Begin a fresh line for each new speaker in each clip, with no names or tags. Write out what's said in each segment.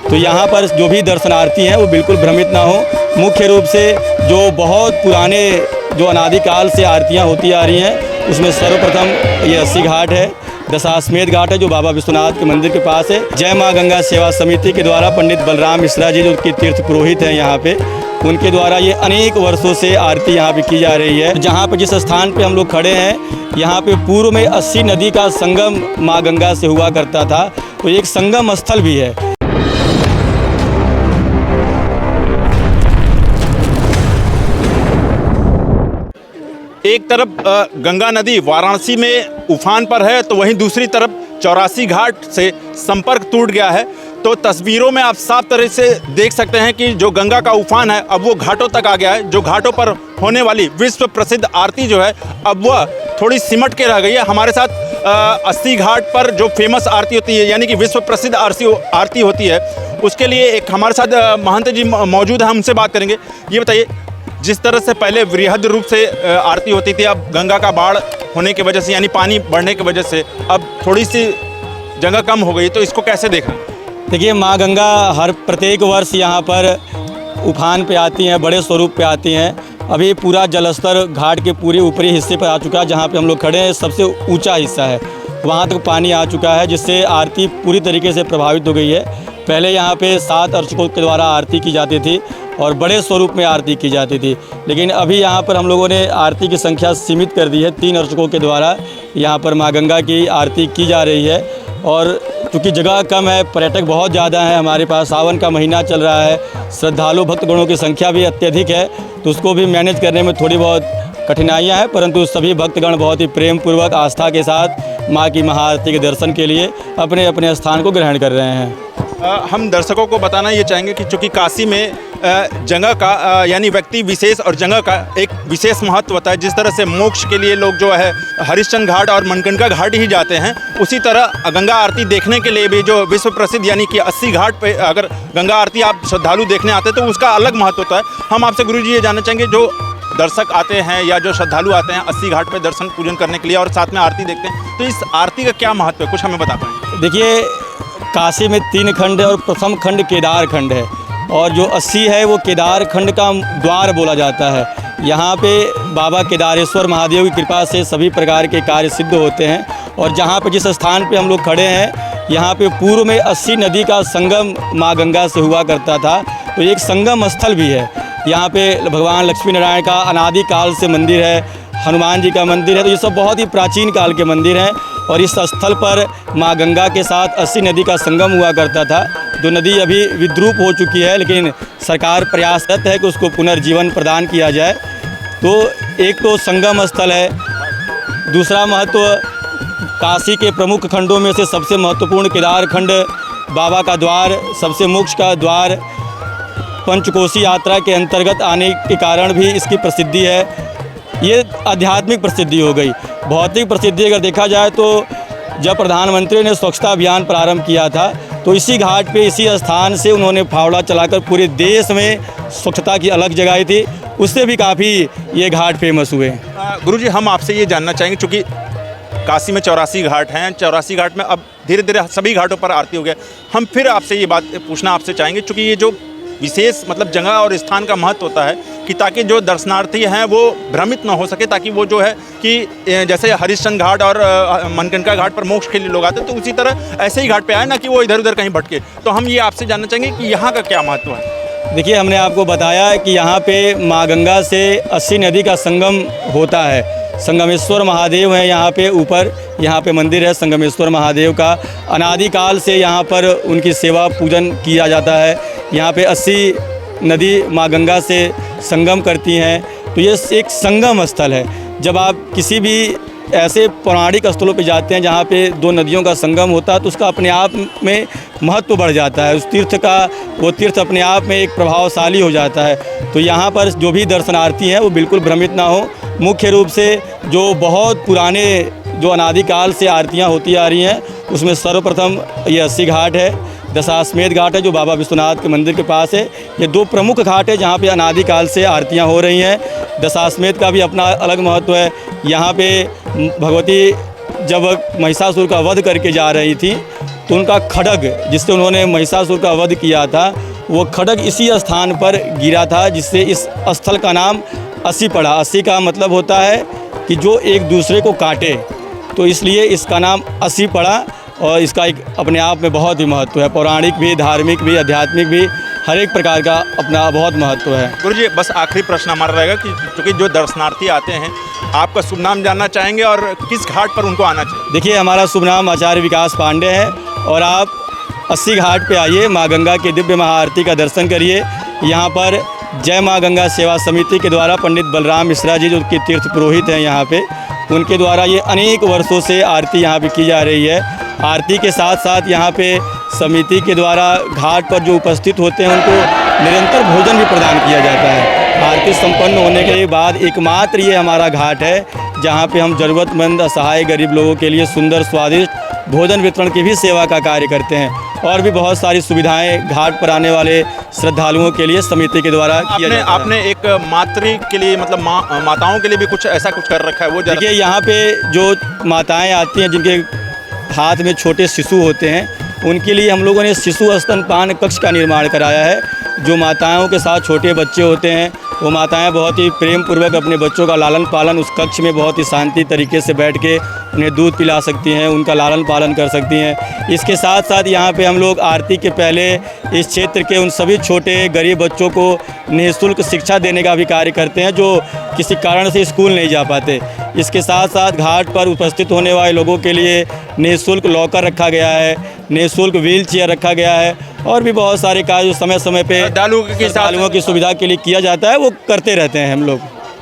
तो यहाँ पर जो भी दर्शनार्थी हैं वो बिल्कुल भ्रमित ना हो। मुख्य रूप से जो बहुत पुराने जो अनादिकाल से आरतियाँ होती आ रही हैं उसमें सर्वप्रथम ये 80 घाट है, दशाश्वमेध घाट है जो बाबा विश्वनाथ के मंदिर के पास है। जय माँ गंगा सेवा समिति के द्वारा पंडित बलराम मिश्रा जी जो कि तीर्थ पुरोहित हैं यहाँ पे, उनके द्वारा ये अनेक वर्षों से आरती यहाँ पे की जा रही है। जहाँ पे जिस स्थान पे हम लोग खड़े हैं यहाँ पे पूर्व में 80 नदी का संगम माँ गंगा से हुआ करता था, तो एक संगम स्थल भी है।
एक तरफ गंगा नदी वाराणसी में उफान पर है तो वहीं दूसरी तरफ 84 घाट से संपर्क टूट गया है। तो तस्वीरों में आप साफ तरह से देख सकते हैं कि जो गंगा का उफान है अब वो घाटों तक आ गया है। जो घाटों पर होने वाली विश्व प्रसिद्ध आरती जो है अब वह थोड़ी सिमट के रह गई है। हमारे साथ 80 घाट पर जो फेमस आरती होती है यानी कि विश्व प्रसिद्ध आरती होती है उसके लिए एक हमारे साथ महंत जी मौजूद है, हमसे बात करेंगे। ये बताइए, जिस तरह से पहले वृहद रूप से आरती होती थी अब गंगा का बाढ़ होने की वजह से यानी पानी बढ़ने की वजह से अब थोड़ी सी जगह कम हो गई, तो इसको कैसे देख रहे हैं?
देखिए, माँ गंगा हर प्रत्येक वर्ष यहाँ पर उफान पे आती हैं, बड़े स्वरूप पे आती हैं। अभी पूरा जलस्तर घाट के पूरे ऊपरी हिस्से पर आ चुका है। जहाँ पे हम लोग खड़े हैं सबसे ऊंचा हिस्सा है, वहाँ तक पानी आ चुका है जिससे आरती पूरी तरीके से प्रभावित हो गई है। पहले यहाँ पे 7 अर्चकों के द्वारा आरती की जाती थी और बड़े स्वरूप में आरती की जाती थी, लेकिन अभी यहाँ पर हम लोगों ने आरती की संख्या सीमित कर दी है। 3 अर्चकों के द्वारा यहाँ पर माँ गंगा की आरती की जा रही है। और चूँकि जगह कम है, पर्यटक बहुत ज़्यादा हैं हमारे पास, सावन का महीना चल रहा है, श्रद्धालु भक्तगणों की संख्या भी अत्यधिक है, तो उसको भी मैनेज करने में थोड़ी बहुत कठिनाइयाँ हैं, परंतु सभी भक्तगण बहुत ही प्रेम पूर्वक आस्था के साथ माँ की महाआरती के दर्शन के लिए अपने अपने स्थान को ग्रहण कर रहे हैं।
हम दर्शकों को बताना ये चाहेंगे कि चूँकि काशी में जगह का यानी व्यक्ति विशेष और जगह का एक विशेष महत्व होता है। जिस तरह से मोक्ष के लिए लोग जो है हरिश्चंद्र घाट और मणिकर्णिका घाट ही जाते हैं, उसी तरह गंगा आरती देखने के लिए भी जो विश्व प्रसिद्ध यानी कि 80 घाट पे अगर गंगा आरती आप श्रद्धालु देखने आते हैं तो उसका अलग महत्व होता है। हम आपसे गुरुजी ये जानना चाहेंगे, जो दर्शक आते हैं या जो श्रद्धालु आते हैं 80 घाट पर दर्शन पूजन करने के लिए और साथ में आरती देखते हैं, तो इस आरती का क्या महत्व है, कुछ हमें बता पाएँ?
देखिए, काशी में 3 खंड है और प्रथम खंड केदार खंड है, और जो 80 है वो केदार खंड का द्वार बोला जाता है। यहाँ पे बाबा केदारेश्वर महादेव की कृपा से सभी प्रकार के कार्य सिद्ध होते हैं। और जहाँ पे जिस स्थान पे हम लोग खड़े हैं यहाँ पे पूर्व में 80 नदी का संगम माँ गंगा से हुआ करता था, तो एक संगम स्थल भी है। यहाँ पे भगवान लक्ष्मी नारायण का अनादि काल से मंदिर है, हनुमान जी का मंदिर है, तो ये सब बहुत ही प्राचीन काल के मंदिर हैं। और इस स्थल पर माँ गंगा के साथ 80 नदी का संगम हुआ करता था, जो नदी अभी विद्रूप हो चुकी है, लेकिन सरकार प्रयासरत है कि उसको पुनर्जीवन प्रदान किया जाए। तो एक तो संगम स्थल है, दूसरा महत्व काशी के प्रमुख खंडों में से सबसे महत्वपूर्ण केदार खंड बाबा का द्वार, सबसे मोक्ष का द्वार, पंचकोशी यात्रा के अंतर्गत आने के कारण भी इसकी प्रसिद्धि है। ये आध्यात्मिक प्रसिद्धि हो गई। भौतिक प्रसिद्धि अगर देखा जाए तो जब प्रधानमंत्री ने स्वच्छता अभियान प्रारंभ किया था तो इसी घाट पे, इसी स्थान से उन्होंने फावड़ा चलाकर पूरे देश में स्वच्छता की अलग जगाई थी, उससे भी काफ़ी ये घाट फेमस हुए।
गुरुजी, हम आपसे ये जानना चाहेंगे, चूँकि काशी में 84 घाट हैं, 84 घाट में अब धीरे धीरे सभी घाटों पर आरती हो गया, हम फिर आपसे ये बात पूछना आपसे चाहेंगे, चूँकि ये जो विशेष मतलब जगह और स्थान का महत्व होता है कि ताकि जो दर्शनार्थी हैं वो भ्रमित ना हो सके, ताकि वो जो है कि जैसे हरिश्चंद्र घाट और मणिकर्णिका घाट पर मोक्ष के लिए लोग आते हैं, तो उसी तरह ऐसे ही घाट पे आए ना कि वो इधर उधर कहीं भटके। तो हम ये आपसे जानना चाहेंगे कि यहाँ का क्या महत्व है?
देखिए, हमने आपको बताया कि यहाँ पे माँ गंगा से 80 नदी का संगम होता है। संगमेश्वर महादेव हैं यहाँ पे ऊपर, यहाँ पे मंदिर है संगमेश्वर महादेव का। अनादिकाल से यहाँ पर उनकी सेवा पूजन किया जाता है। यहाँ पे 80 नदी माँ गंगा से संगम करती हैं, तो ये एक संगम स्थल है। जब आप किसी भी ऐसे पौराणिक स्थलों पे जाते हैं जहाँ पे 2 नदियों का संगम होता है तो उसका अपने आप में महत्व बढ़ जाता है, उस तीर्थ का, वो तीर्थ अपने आप में एक प्रभावशाली हो जाता है। तो यहाँ पर जो भी दर्शनार्थी हैं वो बिल्कुल भ्रमित ना हो। मुख्य रूप से जो बहुत पुराने जो अनादिकाल से आरतियाँ होती आ रही हैं उसमें सर्वप्रथम ये 80 घाट है, दशाश्वमेध घाट है जो बाबा विश्वनाथ के मंदिर के पास है। ये 2 प्रमुख घाट है जहाँ पे अनादिकाल से आरतियाँ हो रही हैं। दशाश्वमेध का भी अपना अलग महत्व है। यहाँ पे भगवती जब महिषासुर का वध करके जा रही थी तो उनका खड्ग जिससे उन्होंने महिषासुर का वध किया था, वो खड्ग इसी स्थान पर गिरा था, जिससे इस स्थल का नाम असी पड़ा। असी का मतलब होता है कि जो एक दूसरे को काटे, तो इसलिए इसका नाम असी पड़ा। और इसका एक अपने आप में बहुत ही महत्व है, पौराणिक भी, धार्मिक भी, आध्यात्मिक भी, हर एक प्रकार का अपना बहुत महत्व है।
गुरुजी, बस आखिरी प्रश्न हमारा रहेगा कि क्योंकि जो दर्शनार्थी आते हैं, आपका शुभ नाम जानना चाहेंगे और किस घाट पर उनको आना चाहिए?
देखिए, हमारा शुभ नाम आचार्य विकास पांडे है और आप 80 घाट पे आइए, माँ गंगा की दिव्य महाआरती का दर्शन करिए। यहाँ पर जय माँ गंगा सेवा समिति के द्वारा पंडित बलराम मिश्रा जी, जो कि तीर्थ पुरोहित हैं यहाँ पे, उनके द्वारा ये अनेक वर्षों से आरती यहाँ पे की जा रही है। आरती के साथ साथ यहाँ पे समिति के द्वारा घाट पर जो उपस्थित होते हैं उनको निरंतर भोजन भी प्रदान किया जाता है। आरती संपन्न होने के बाद एकमात्र ये हमारा घाट है जहाँ पे हम ज़रूरतमंद असहाय गरीब लोगों के लिए सुंदर स्वादिष्ट भोजन वितरण की भी सेवा का कार्य करते हैं। और भी बहुत सारी सुविधाएं घाट पर आने वाले श्रद्धालुओं के लिए समिति के द्वारा किया जाता है।
आपने एक मातृ के लिए, मतलब माताओं के लिए भी कुछ ऐसा कुछ कर रखा है? वो
देखिए, यहाँ पे जो माताएं आती हैं जिनके हाथ में छोटे शिशु होते हैं, उनके लिए हम लोगों ने शिशु स्तनपान कक्ष का निर्माण कराया है। जो माताओं के साथ छोटे बच्चे होते हैं, वो माताएं बहुत ही प्रेम पूर्वक अपने बच्चों का लालन पालन उस कक्ष में बहुत ही शांति तरीके से बैठ के उन्हें दूध पिला सकती हैं, उनका लालन पालन कर सकती हैं। इसके साथ साथ यहाँ पे हम लोग आरती के पहले इस क्षेत्र के उन सभी छोटे गरीब बच्चों को निःशुल्क शिक्षा देने का भी कार्य करते हैं, जो किसी कारण से स्कूल नहीं जा पाते। इसके साथ साथ घाट पर उपस्थित होने वाले लोगों के लिए निःशुल्क लॉकर रखा गया है, निःशुल्क व्हील चेयर रखा गया है, और भी बहुत सारे कार्य जो समय समय पे श्रद्धालुओं की सुविधा के लिए किया जाता है, वो करते रहते हैं हम लोग।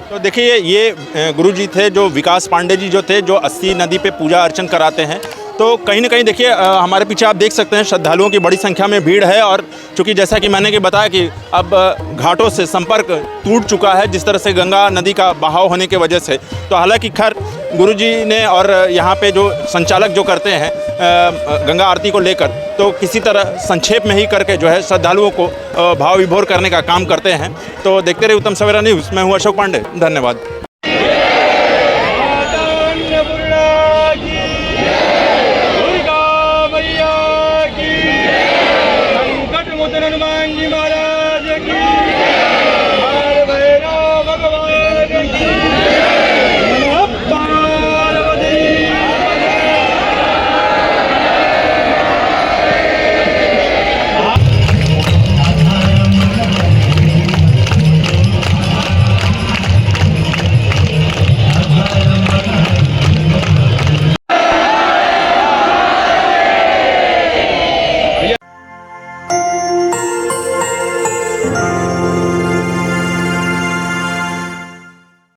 तो देखिए, ये गुरुजी थे जो विकास पांडे जी जो थे, जो 80 नदी पे पूजा अर्चन कराते हैं। तो कहीं ना कहीं देखिए, हमारे पीछे आप देख सकते हैं श्रद्धालुओं की बड़ी संख्या में भीड़ है। और चूँकि जैसा कि मैंने बताया कि अब घाटों से संपर्क टूट चुका है जिस तरह से गंगा नदी का बहाव होने की वजह से। तो हालांकि खैर गुरुजी ने और यहाँ पे जो संचालक जो करते हैं गंगा आरती को लेकर, तो किसी तरह संक्षेप में ही करके जो है श्रद्धालुओं को भाव विभोर करने का काम करते हैं। तो देखते रहिए उत्तम सवेरा न्यूज़। मैं हूँ अशोक पांडे, धन्यवाद।
हनुमान जी महाराज।